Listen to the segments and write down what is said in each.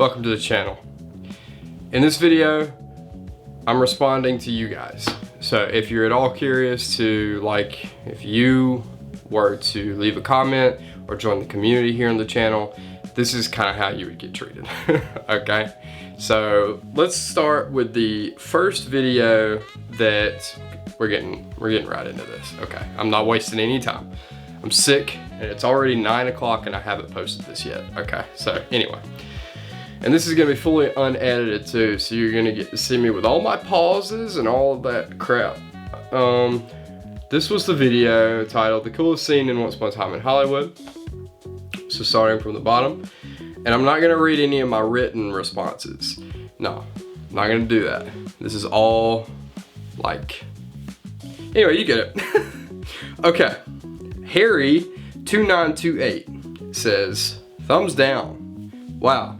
welcome to the channel. In this video, I'm responding to you guys. So if you're at all curious to, like, if you were to leave a comment or join the community here on the channel, this is kind of how you would get treated. Okay, so let's start with the first video that we're getting right into this. Okay, I'm not wasting any time. I'm sick and it's already 9 o'clock and I haven't posted this yet. Okay, so anyway, and this is gonna be fully unedited too, so you're gonna get to see me with all my pauses and all of that crap. This was the video titled "The Coolest Scene in Once Upon a Time in Hollywood." So starting from the bottom, and I'm not gonna read any of my written responses. No, I'm not gonna do that. This is all like, anyway, you get it. Okay, Harry2928 says, thumbs down. Wow,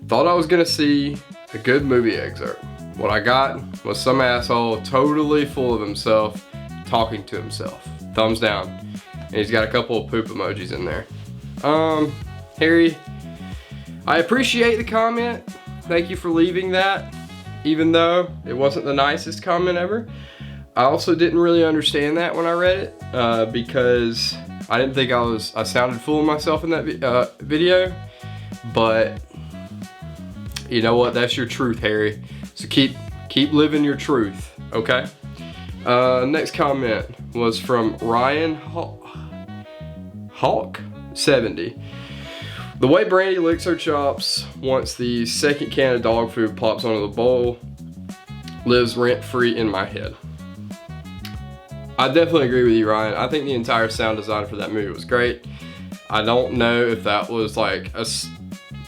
thought I was gonna see a good movie excerpt. What I got was some asshole totally full of himself talking to himself. Thumbs down. And he's got a couple of poop emojis in there. Harry, I appreciate the comment. Thank you for leaving that, even though it wasn't the nicest comment ever. I also didn't really understand that when I read it, because I didn't think I sounded full of myself in that video, but you know what, that's your truth, Harry. So keep living your truth, okay? Next comment was from Ryan Hawk70. The way Brandy licks her chops once the second can of dog food plops onto the bowl lives rent-free in my head. I definitely agree with you, Ryan. I think the entire sound design for that movie was great. I don't know if that was like a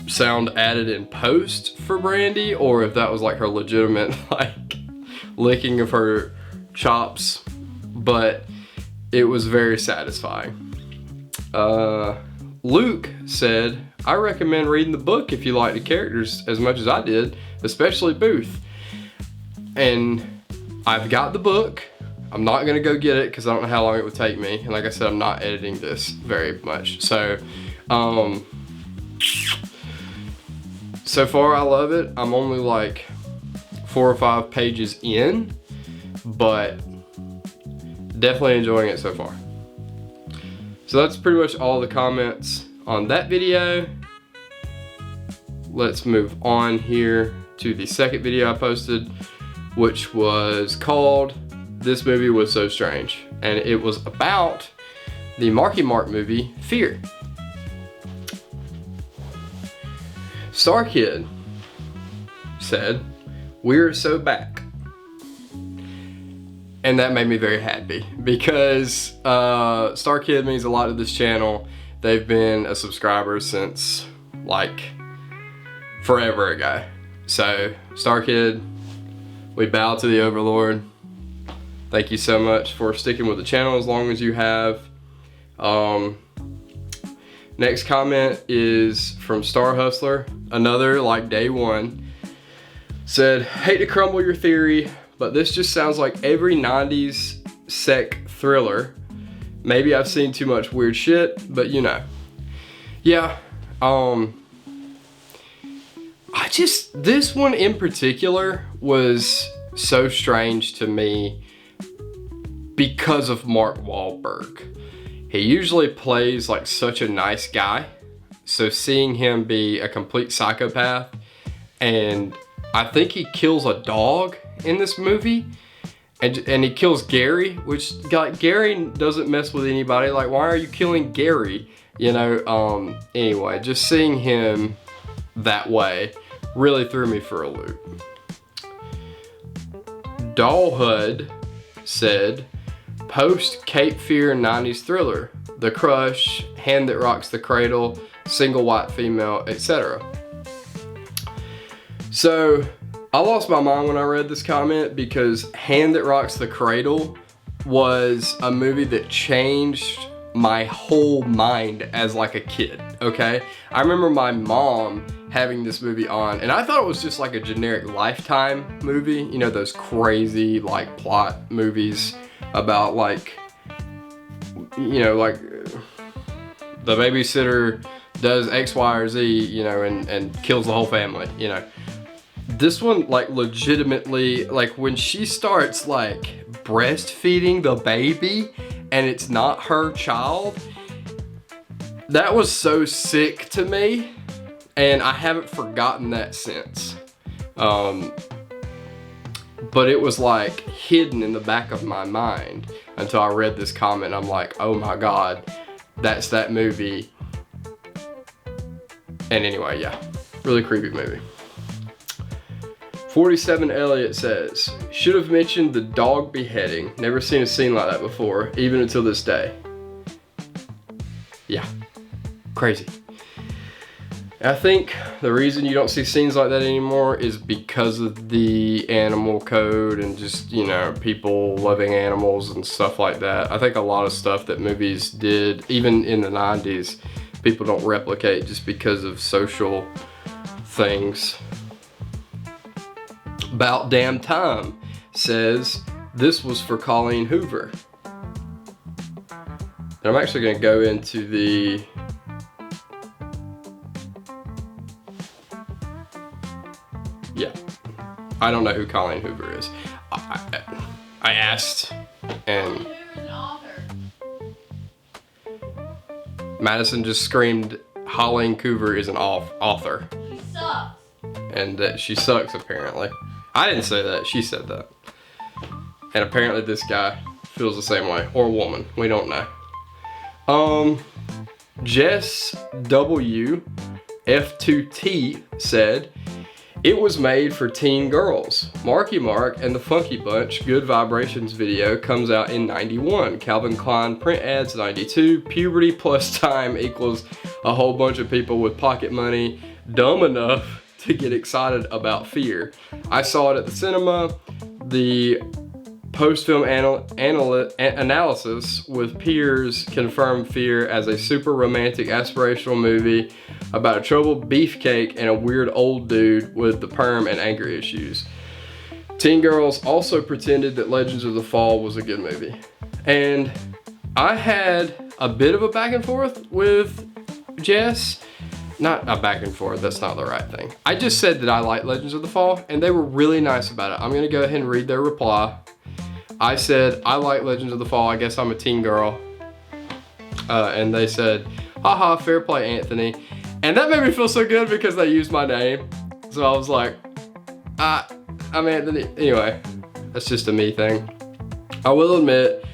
sound added in post for Brandy, or if that was like her legitimate like licking of her chops, but it was very satisfying. Luke said, I recommend reading the book if you like the characters as much as I did, especially Booth. And I've got the book. I'm not gonna go get it because I don't know how long it would take me. And like I said, I'm not editing this very much. So, so far I love it. I'm only like 4 or 5 pages in, but definitely enjoying it so far. So that's pretty much all the comments on that video. Let's move on here to the second video I posted, which was called "This Movie Was So Strange," and it was about the Marky Mark movie Fear. Star Kid said, "We're so back." And that made me very happy because Star Kid means a lot to this channel. They've been a subscriber since like forever ago. So Star Kid, we bow to the Overlord. Thank you so much for sticking with the channel as long as you have. Next comment is from Star Hustler, another like day one. Said, hate to crumble your theory, but this just sounds like every 90s sec thriller. Maybe I've seen too much weird shit, but you know. Yeah, this one in particular was so strange to me because of Mark Wahlberg. He usually plays like such a nice guy. So seeing him be a complete psychopath, and I think he kills a dog in this movie, and he kills Gary, which like Gary doesn't mess with anybody. Like, why are you killing Gary? You know, anyway, just seeing him that way really threw me for a loop. Dollhood said, post Cape Fear 90s thriller, The Crush, Hand That Rocks the Cradle, Single White Female, etc. So I lost my mind when I read this comment because Hand That Rocks the Cradle was a movie that changed my whole mind as like a kid, okay? I remember my mom having this movie on, and I thought it was just like a generic Lifetime movie, you know, those crazy like plot movies about like, you know, like the babysitter does X, Y, or Z, you know, and kills the whole family, you know. This one, like, legitimately, like, when she starts, like, breastfeeding the baby and it's not her child, that was so sick to me, and I haven't forgotten that since. But it was, like, hidden in the back of my mind until I read this comment. I'm like, oh my God, that's that movie. And anyway, yeah, really creepy movie. 47 Elliott says, should have mentioned the dog beheading. Never seen a scene like that before, even until this day. Yeah, crazy. I think the reason you don't see scenes like that anymore is because of the animal code and just, you know, people loving animals and stuff like that. I think a lot of stuff that movies did, even in the 90s, people don't replicate just because of social things. About Damn Time says, this was for Colleen Hoover. And I'm actually going to go into the yeah, I don't know who Colleen Hoover is. I asked, and Madison just screamed, Colleen Hoover is an author. She sucks. And that she sucks, apparently. I didn't say that, she said that. And apparently this guy feels the same way, or woman, we don't know. Jess W F2T said, it was made for teen girls. Marky Mark and the Funky Bunch Good Vibrations video comes out in 91. Calvin Klein print ads 92. Puberty plus time equals a whole bunch of people with pocket money dumb enough to get excited about fear. I saw it at the cinema. The post-film analysis with peers confirmed Fear as a super romantic aspirational movie about a troubled beefcake and a weird old dude with the perm and anger issues. Teen Girls also pretended that Legends of the Fall was a good movie. And I had a bit of a back and forth with Jess. Not a back and forth, that's not the right thing. I just said that I like Legends of the Fall, and they were really nice about it. I'm gonna go ahead and read their reply. I said, I like Legends of the Fall, I guess I'm a teen girl. And they said, haha, fair play, Anthony. And that made me feel so good because they used my name. So I was like, I'm Anthony. Anyway, that's just a me thing. I will admit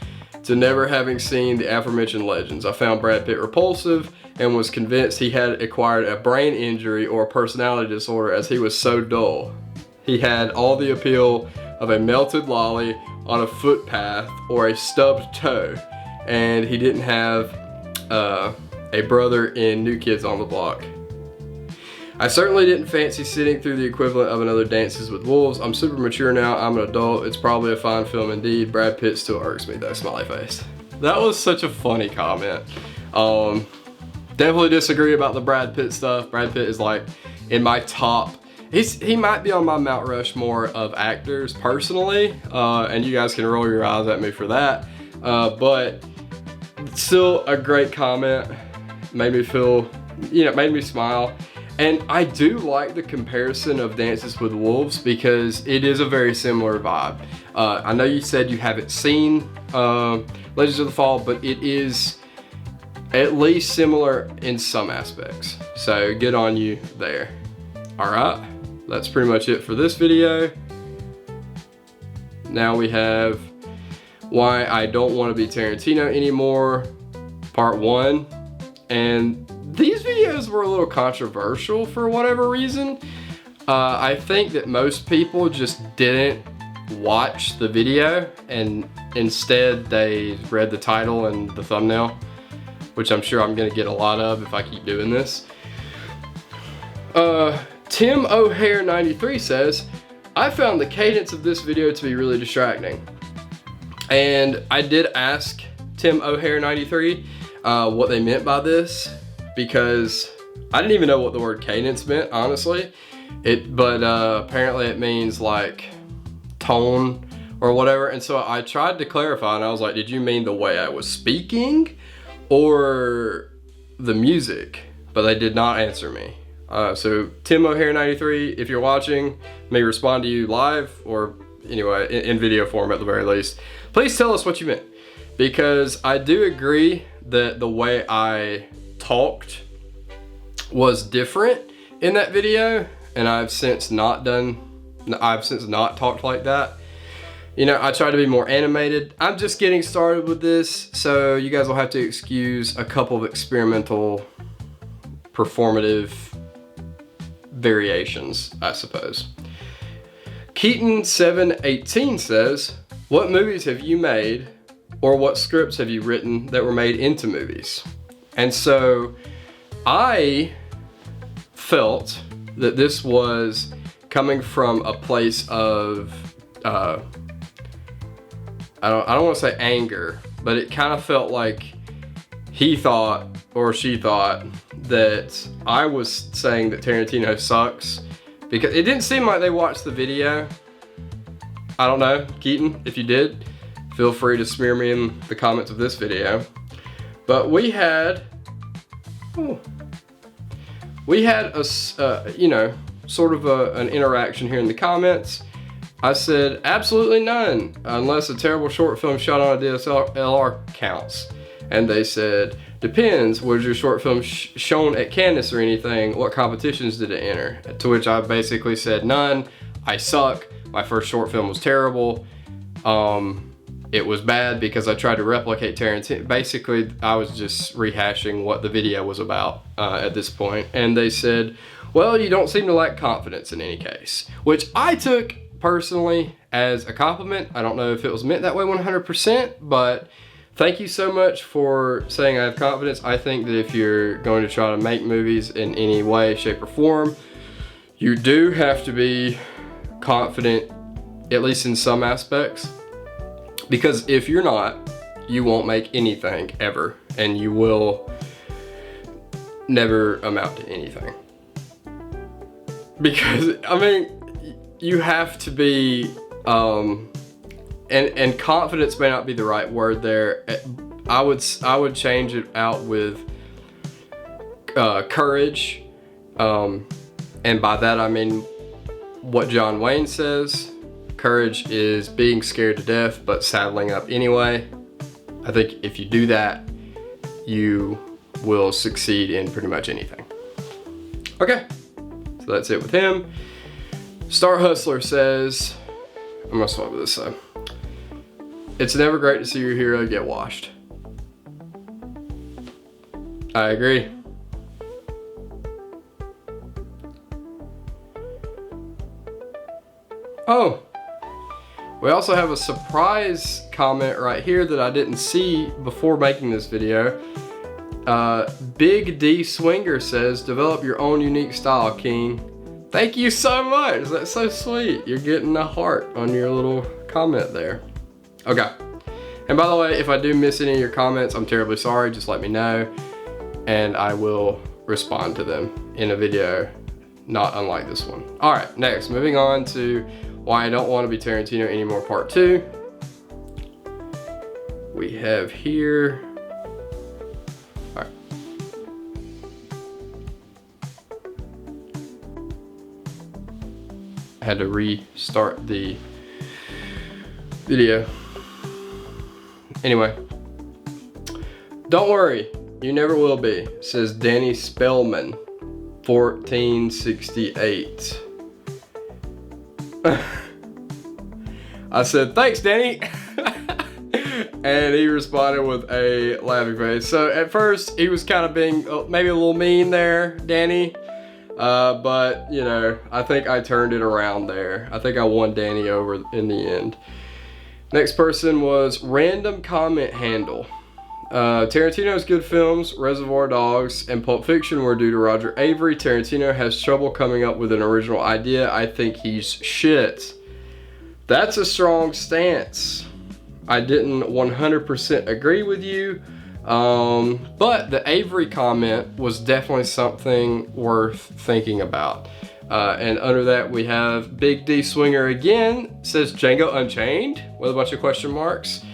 to never having seen the aforementioned Legends. I found Brad Pitt repulsive and was convinced he had acquired a brain injury or a personality disorder as he was so dull. He had all the appeal of a melted lolly on a footpath or a stubbed toe, and he didn't have a brother in New Kids on the Block. I certainly didn't fancy sitting through the equivalent of another Dances with Wolves. I'm super mature now, I'm an adult. It's probably a fine film indeed. Brad Pitt still irks me though, smiley face. That was such a funny comment. Definitely disagree about the Brad Pitt stuff. Brad Pitt is like in my top, he might be on my Mount Rushmore of actors personally, and you guys can roll your eyes at me for that, but still a great comment. Made me feel, you know, made me smile. And I do like the comparison of Dances with Wolves because it is a very similar vibe. I know you said you haven't seen Legends of the Fall, but it is at least similar in some aspects. So good on you there. All right, that's pretty much it for this video. Now we have Why I Don't Want to Be Tarantino Anymore, part 1. And these videos were a little controversial for whatever reason. I think that most people just didn't watch the video and instead they read the title and the thumbnail, which I'm sure I'm gonna get a lot of if I keep doing this. Tim O'Hare 93 says, I found the cadence of this video to be really distracting. And I did ask Tim O'Hare 93 what they meant by this, because I didn't even know what the word cadence meant, honestly. But apparently it means like tone or whatever. And so I tried to clarify and I was like, did you mean the way I was speaking or the music? but they did not answer me. So Tim O'Hare 93, if you're watching, may respond to you live or anyway in video form at the very least. Please tell us what you meant, because I do agree that the way I talked was different in that video, and I've since not talked like that. You know, I try to be more animated. I'm just getting started with this, so you guys will have to excuse a couple of experimental performative variations, I suppose. Keaton718 says, what movies have you made or what scripts have you written that were made into movies? And so I felt that this was coming from a place of, I don't want to say anger, but it kind of felt like he thought or she thought that I was saying that Tarantino sucks, because it didn't seem like they watched the video. I don't know, Keaton, if you did, feel free to smear me in the comments of this video. But we had a, you know, sort of an interaction here in the comments. I said, absolutely none, unless a terrible short film shot on a DSLR counts. And they said, depends, was your short film shown at Cannes or anything? What competitions did it enter? To which I basically said, none, I suck, my first short film was terrible. It was bad because I tried to replicate Tarantino. Basically, I was just rehashing what the video was about at this point. And they said, well, you don't seem to lack confidence in any case, which I took personally as a compliment. I don't know if it was meant that way 100%, but thank you so much for saying I have confidence. I think that if you're going to try to make movies in any way, shape, or form, you do have to be confident, at least in some aspects. Because if you're not, you won't make anything ever, and you will never amount to anything. Because, I mean, you have to be, and confidence may not be the right word there. I would change it out with courage, and by that I mean what John Wayne says. Courage is being scared to death but saddling up anyway. I think if you do that, you will succeed in pretty much anything. Okay, so that's it with him. Star Hustler says, I'm gonna swap this side. It's never great to see your hero get washed. I agree. Oh, we also have a surprise comment right here that I didn't see before making this video. Big D Swinger says, develop your own unique style, King. Thank you so much. That's so sweet. You're getting a heart on your little comment there. Okay. And by the way, if I do miss any of your comments, I'm terribly sorry. Just let me know, and I will respond to them in a video not unlike this one. All right, next, moving on to Why I Don't Want to Be Tarantino Anymore Part 2. We have here, all right. I had to restart the video. Anyway, don't worry, you never will be, says Danny Spellman, 1468. I said, thanks, Danny. And he responded with a laughing face. So at first, he was kind of being maybe a little mean there, Danny. But, you know, I think I turned it around there. I think I won Danny over in the end. Next person was Random Comment Handle. Tarantino's good films, Reservoir Dogs, and Pulp Fiction were due to Roger Avery. Tarantino has trouble coming up with an original idea. I think he's shit. That's a strong stance. I didn't 100% agree with you, but the Avery comment was definitely something worth thinking about. And under that we have Big D Swinger again, says Django Unchained with a bunch of question marks.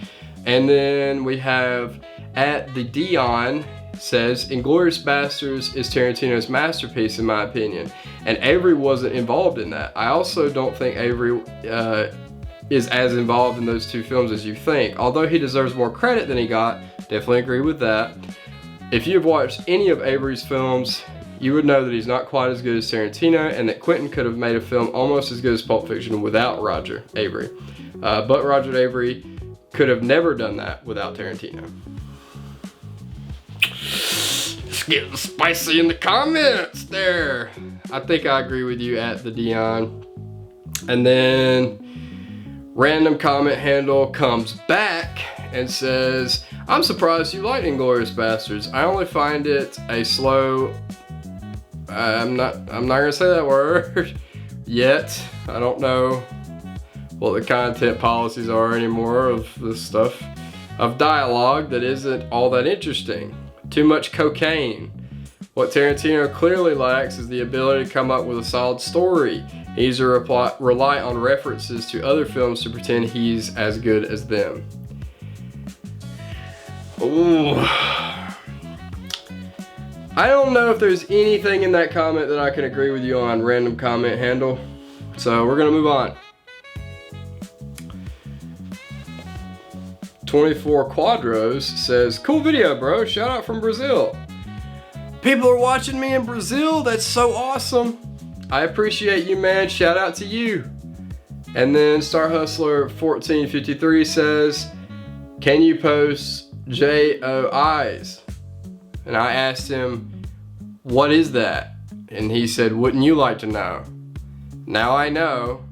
And then we have at the Dion, says, Inglourious Basterds is Tarantino's masterpiece in my opinion, and Avery wasn't involved in that. I also don't think Avery is as involved in those two films as you think. Although he deserves more credit than he got, definitely agree with that. If you've watched any of Avery's films, you would know that he's not quite as good as Tarantino, and that Quentin could have made a film almost as good as Pulp Fiction without Roger Avery. But Roger Avery could have never done that without Tarantino. It's getting spicy in the comments there. I think I agree with you at the Dion. And then random comment handle comes back and says, I'm surprised you like Inglourious Basterds. I only find it a slow, I'm not gonna say that word yet. I don't know what the content policies are anymore of this stuff, of dialogue that isn't all that interesting. Too much cocaine. What Tarantino clearly lacks is the ability to come up with a solid story. He needs to rely on references to other films to pretend he's as good as them. Ooh. I don't know if there's anything in that comment that I can agree with you on, random comment handle. So we're gonna move on. 24 Quadros says, cool video, bro. Shout out from Brazil. People are watching me in Brazil. That's so awesome. I appreciate you, man. Shout out to you. And then Star Hustler 1453 says, can you post JOIs? And I asked him, what is that? And he said, wouldn't you like to know? Now I know.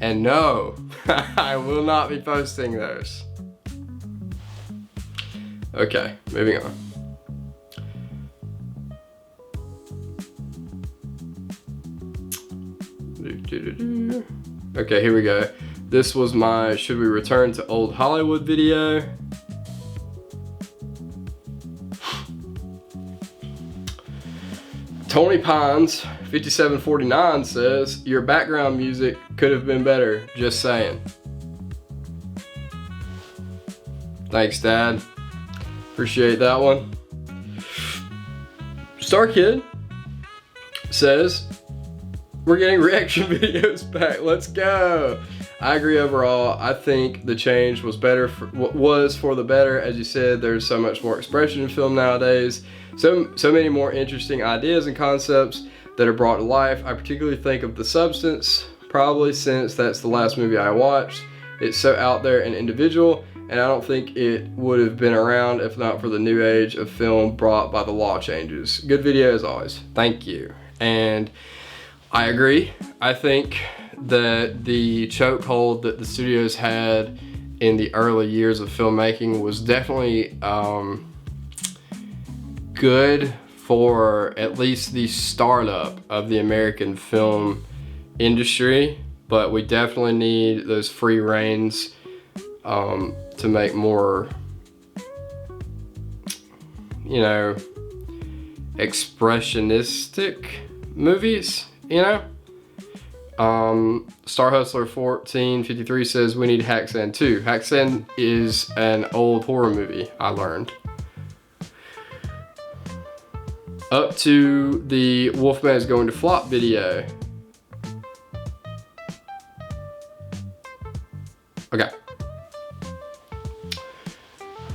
And no, I will not be posting those. Okay, moving on. Okay, here we go. This was my should we return to old Hollywood video. Tony Pines 5749 says, your background music could have been better, just saying. Thanks, Dad. Appreciate that one. Star Kid says, we're getting reaction videos back. Let's go. I agree overall. I think the change was for the better. As you said, there's so much more expression in film nowadays. So many more interesting ideas and concepts that are brought to life. I particularly think of The Substance, probably since that's the last movie I watched. It's so out there and individual, and I don't think it would have been around if not for the new age of film brought by the law changes. Good video as always. Thank you. And I agree. I think that the chokehold that the studios had in the early years of filmmaking was definitely good for at least the startup of the American film industry, but we definitely need those free reins to make more, you know, expressionistic movies, you know? Star Hustler 1453 says we need Haxan 2. Haxan is an old horror movie, I learned. Up to the Wolfman is Going to Flop video. Okay.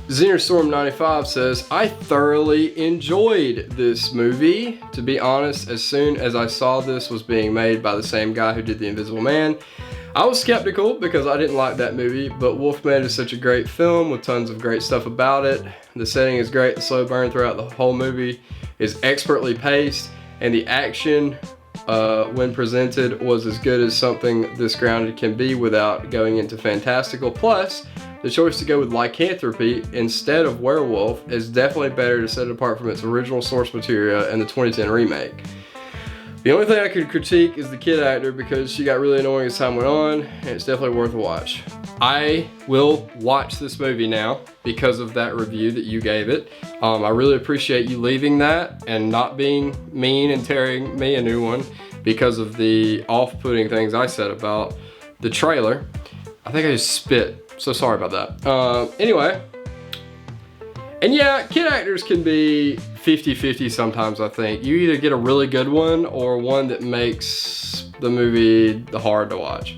Xenostorm 95 says, I thoroughly enjoyed this movie. To be honest, as soon as I saw this was being made by the same guy who did The Invisible Man, I was skeptical because I didn't like that movie, but Wolfman is such a great film with tons of great stuff about it. The setting is great, the slow burn throughout the whole movie is expertly paced, and the action when presented was as good as something this grounded can be without going into fantastical. Plus, the choice to go with lycanthropy instead of werewolf is definitely better to set it apart from its original source material and the 2010 remake. The only thing I could critique is the kid actor because she got really annoying as time went on, and it's definitely worth a watch. I will watch this movie now because of that review that you gave it. I really appreciate you leaving that and not being mean and tearing me a new one because of the off-putting things I said about the trailer. I think I just spit, so sorry about that. Anyway, And yeah, kid actors can be 50-50 sometimes, I think. You either get a really good one or one that makes the movie hard to watch.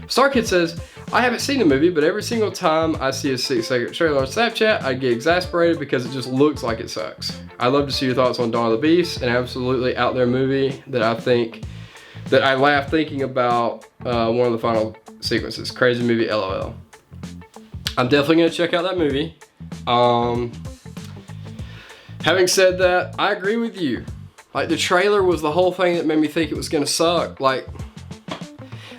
StarKid says, I haven't seen the movie, but every single time I see a 6-second trailer on Snapchat, I get exasperated because it just looks like it sucks. I'd love to see your thoughts on Dawn of the Beast, an absolutely out there movie that I laugh thinking about one of the final sequences. Crazy movie, LOL. I'm definitely gonna check out that movie. Having said that, I agree with you. Like, the trailer was the whole thing that made me think it was gonna suck. Like,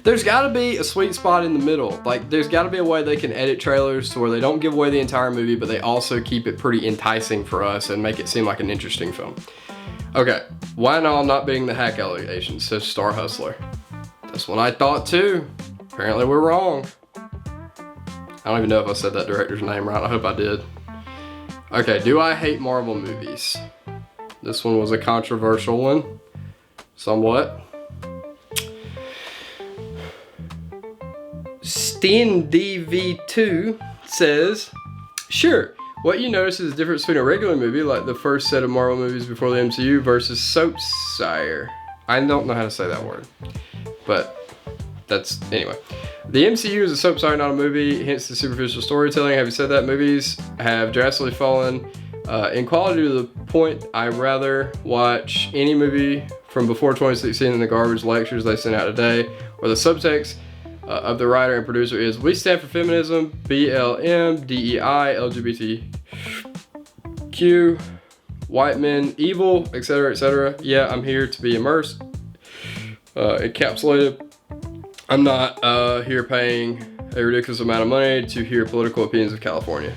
there's gotta be a sweet spot in the middle. Like, there's gotta be a way they can edit trailers to where they don't give away the entire movie, but they also keep it pretty enticing for us and make it seem like an interesting film. Okay, why not being the hack allegations, says Star Hustler. That's what I thought too. Apparently we're wrong. I don't even know if I said that director's name right. I hope I did. Okay, do I hate Marvel movies? This one was a controversial one, somewhat. StinDV2 says, sure, what you notice is the difference between a regular movie, like the first set of Marvel movies before the MCU, versus soapsire. I don't know how to say that word, but that's, anyway. The MCU is a soapsire, not a movie, hence the superficial storytelling. Having said that, movies have drastically fallen in quality to the point I'd rather watch any movie from before 2016 than the garbage lectures they send out today, or the subtext of the writer and producer is, we stand for feminism, BLM, DEI, LGBTQ, white men, evil, etc., etc. Yeah, I'm here to be immersed, encapsulated. I'm not here paying a ridiculous amount of money to hear political opinions of California.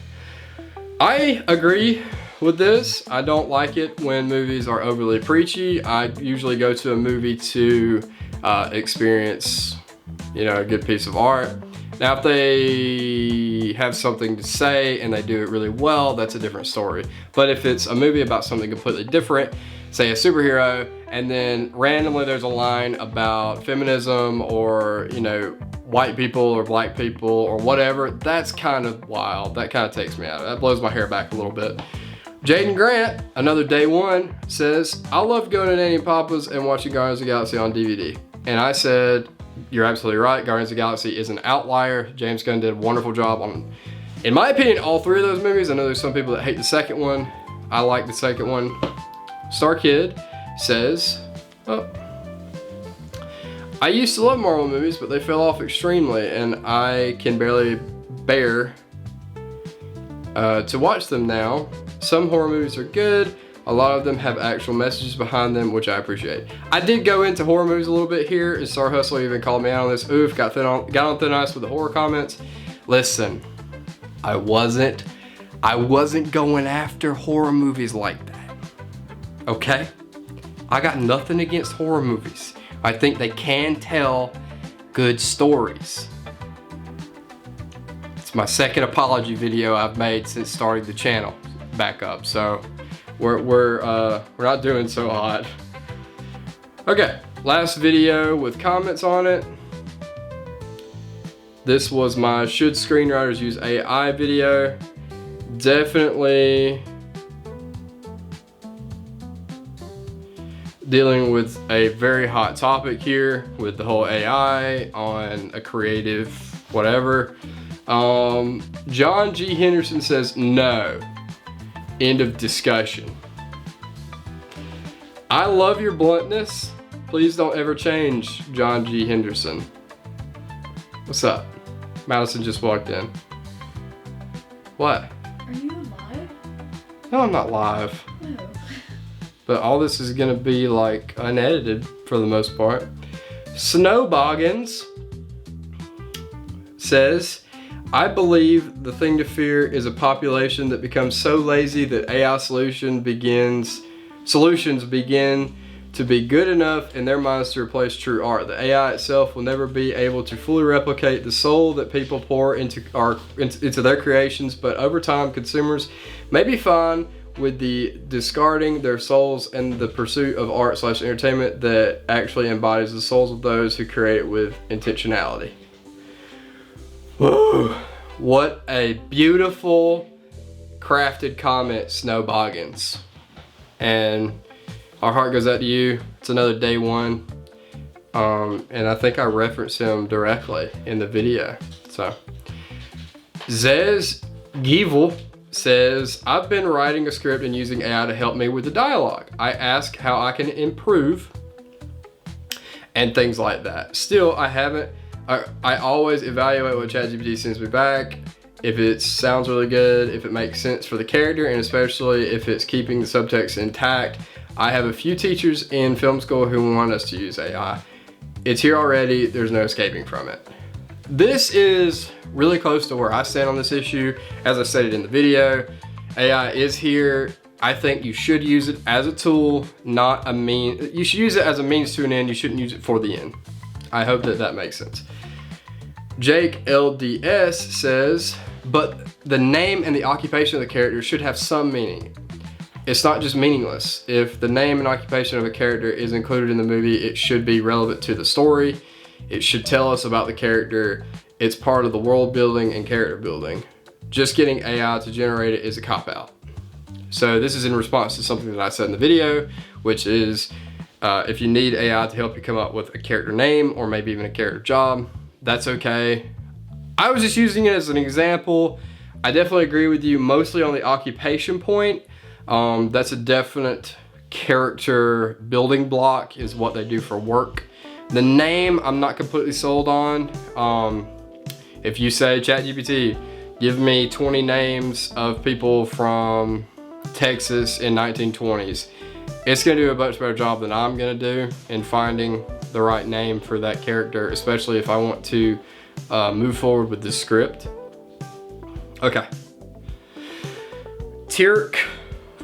I agree with this. I don't like it when movies are overly preachy. I usually go to a movie to experience, you know, a good piece of art. Now, if they have something to say and they do it really well, that's a different story. But if it's a movie about something completely different, say a superhero, and then randomly there's a line about feminism or, you know, white people or black people or whatever, that's kind of wild. That kind of takes me out. That blows my hair back a little bit. Jaden Grant, another day one, says, I love going to Nanny Papa's and watching Guardians of the Galaxy on DVD. And I said, you're absolutely right. Guardians of the Galaxy is an outlier. James Gunn did a wonderful job on, in my opinion, all three of those movies. I know there's some people that hate the second one. I like the second one. StarKid says, oh, I used to love Marvel movies, but they fell off extremely, and I can barely bear to watch them now. Some horror movies are good. A lot of them have actual messages behind them, which I appreciate. I did go into horror movies a little bit here, and Star Hustler even called me out on this. Oof, got on thin ice with the horror comments. Listen, I wasn't going after horror movies like that, okay? I got nothing against horror movies. I think they can tell good stories. It's my second apology video I've made since starting the channel back up, so we're not doing so hot. Okay, last video with comments on it. This was my should screenwriters use AI video. Definitely dealing with a very hot topic here with the whole AI on a creative whatever. John G. Henderson says no. End of discussion. I love your bluntness. Please don't ever change, John G. Henderson. What's up? Madison just walked in. What? Are you live? No, I'm not live. No. But all this is gonna be like unedited for the most part. Snowboggins says, I believe the thing to fear is a population that becomes so lazy that AI solutions begin to be good enough in their minds to replace true art. The AI itself will never be able to fully replicate the soul that people pour into their creations, but over time consumers may be fine with the discarding their souls and the pursuit of art/entertainment that actually embodies the souls of those who create it with intentionality. Whoa, what a beautiful crafted comment, Snow Boggins. And our heart goes out to you. It's another day one. And I think I referenced him directly in the video. So, Zez Givel says, I've been writing a script and using AI to help me with the dialogue. I ask how I can improve and things like that. Still, I always evaluate what ChatGPT sends me back. If it sounds really good, if it makes sense for the character, and especially if it's keeping the subtext intact. I have a few teachers in film school who want us to use AI. It's here already, there's no escaping from it. This is really close to where I stand on this issue. As I stated in the video, AI is here. I think you should use it as a tool, not a mean. You should use it as a means to an end. You shouldn't use it for the end. I hope that that makes sense. Jake LDS says, but the name and the occupation of the character should have some meaning. It's not just meaningless. If the name and occupation of a character is included in the movie, it should be relevant to the story. It should tell us about the character. It's part of the world building and character building. Just getting AI to generate it is a cop-out. So this is in response to something that I said in the video, which is if you need AI to help you come up with a character name or maybe even a character job, that's okay. I was just using it as an example. I definitely agree with you mostly on the occupation point. That's a definite character building block is what they do for work. The name, I'm not completely sold on. If you say, ChatGPT, give me 20 names of people from Texas in 1920s, it's gonna do a much better job than I'm gonna do in finding the right name for that character, especially if I want to move forward with the script. Okay. Tirk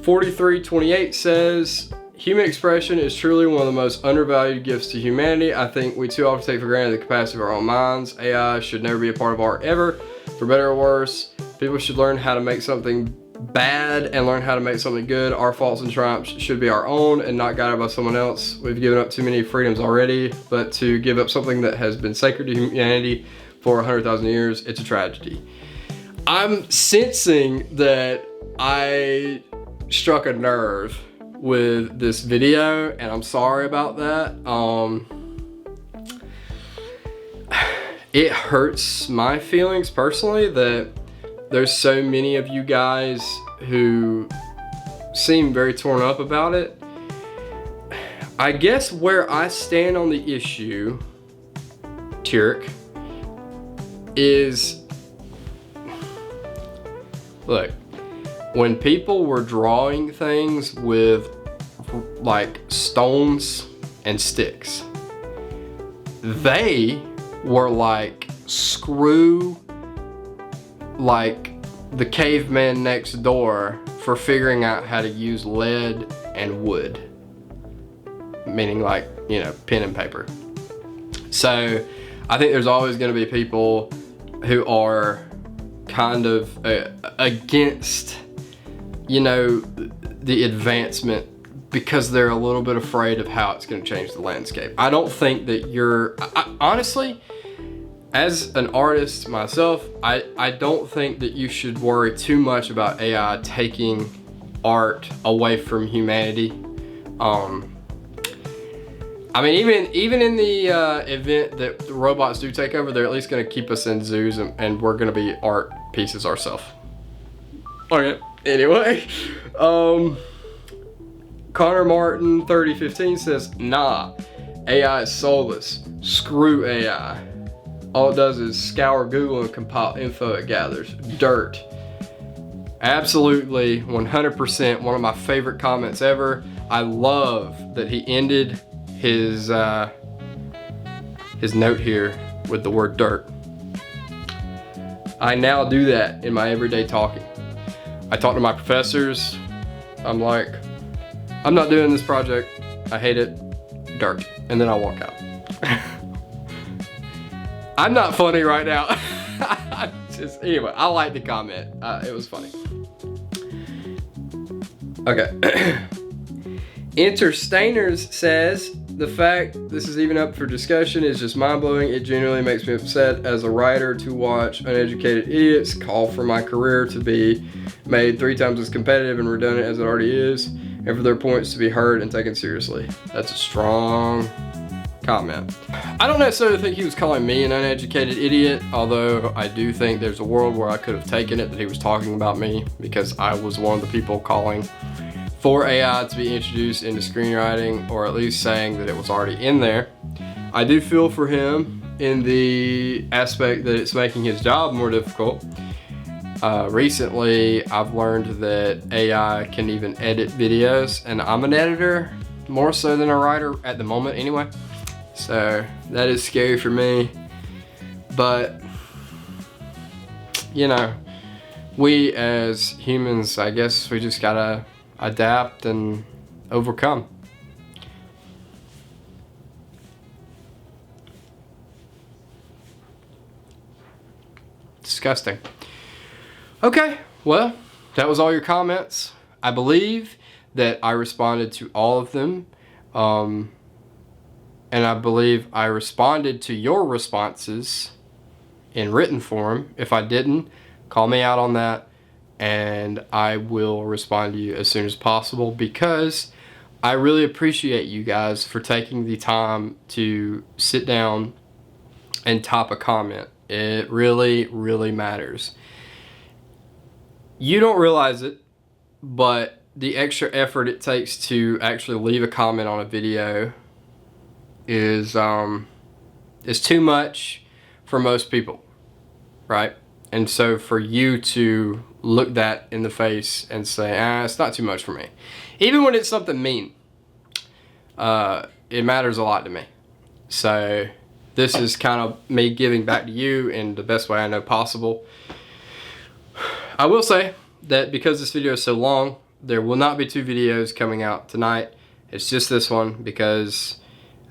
4328 says, human expression is truly one of the most undervalued gifts to humanity. I think we too often take for granted the capacity of our own minds. AI should never be a part of art ever. For better or worse, people should learn how to make something bad and learn how to make something good. Our faults and triumphs should be our own and not guided by someone else. We've given up too many freedoms already, but to give up something that has been sacred to humanity for 100,000 years, it's a tragedy. I'm sensing that I struck a nerve with this video, and I'm sorry about that. It hurts my feelings personally that there's so many of you guys who seem very torn up about it. I guess where I stand on the issue, Tirk, is, look, when people were drawing things with like stones and sticks, they were like, screw like the caveman next door for figuring out how to use lead and wood, meaning like, you know, pen and paper. So I think there's always going to be people who are kind of against, you know, the advancement because they're a little bit afraid of how it's going to change the landscape. I don't think that honestly, as an artist myself, I don't think that you should worry too much about AI taking art away from humanity. I mean, even in the event that the robots do take over, they're at least going to keep us in zoos and we're going to be art pieces ourselves. Okay, anyway. Connor Martin 3015 says, nah, AI is soulless. Screw AI. All it does is scour Google and compile info it gathers. Dirt. Absolutely, 100%, one of my favorite comments ever. I love that he ended his note here with the word dirt. I now do that in my everyday talking. I talk to my professors. I'm like, I'm not doing this project. I hate it. Dirt. And then I walk out. I'm not funny right now. Anyway, I like the comment. It was funny. Okay. Interstainers says, the fact this is even up for discussion is just mind-blowing. It genuinely makes me upset as a writer to watch uneducated idiots call for my career to be made 3 times as competitive and redundant as it already is, and for their points to be heard and taken seriously. That's a strong comment. I don't necessarily think he was calling me an uneducated idiot, although I do think there's a world where I could have taken it that he was talking about me, because I was one of the people calling for AI to be introduced into screenwriting, or at least saying that it was already in there. I do feel for him in the aspect that it's making his job more difficult. Recently, I've learned that AI can even edit videos, and I'm an editor more so than a writer at the moment anyway. So that is scary for me, but you know, we as humans, I guess we just gotta adapt and overcome. Disgusting. Okay, well, that was all your comments. I believe that I responded to all of them. And I believe I responded to your responses in written form. If I didn't, call me out on that, and I will respond to you as soon as possible, because I really appreciate you guys for taking the time to sit down and type a comment. It really, really matters. You don't realize it, but the extra effort it takes to actually leave a comment on a video is too much for most people, right? And so for you to look that in the face and say, it's not too much for me, even when it's something mean, it matters a lot to me. So this is kind of me giving back to you in the best way I know possible. I will say that because this video is so long, there will not be 2 videos coming out tonight. It's just this one, because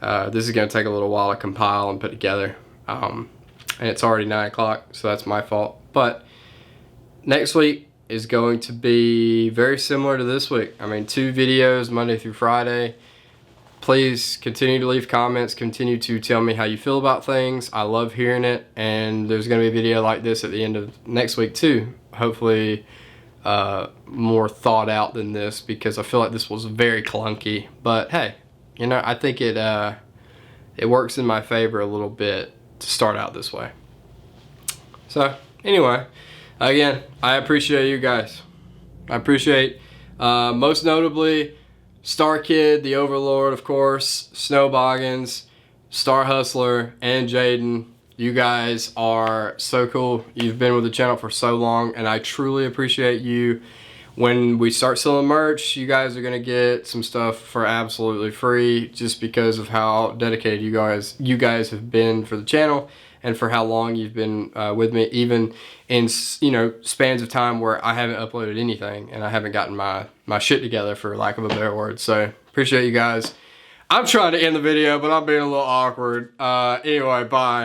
this is going to take a little while to compile and put together, and it's already 9 o'clock, so that's my fault. But next week is going to be very similar to this week. I mean, 2 videos Monday through Friday. Please continue to leave comments, continue to tell me how you feel about things. I love hearing it, and there's going to be a video like this at the end of next week too. Hopefully more thought out than this, because I feel like this was very clunky. But hey, you know, I think it works in my favor a little bit to start out this way. So anyway, again, I appreciate you guys. I appreciate most notably Star Kid, the Overlord, of course, Snowboggins, Star Hustler, and Jaden. You guys are so cool. You've been with the channel for so long, and I truly appreciate you. When we start selling merch, you guys are gonna get some stuff for absolutely free, just because of how dedicated you guys have been for the channel, and for how long you've been with me, even in, you know, spans of time where I haven't uploaded anything and I haven't gotten my shit together, for lack of a better word. So appreciate you guys. I'm trying to end the video, but I'm being a little awkward. Anyway, bye.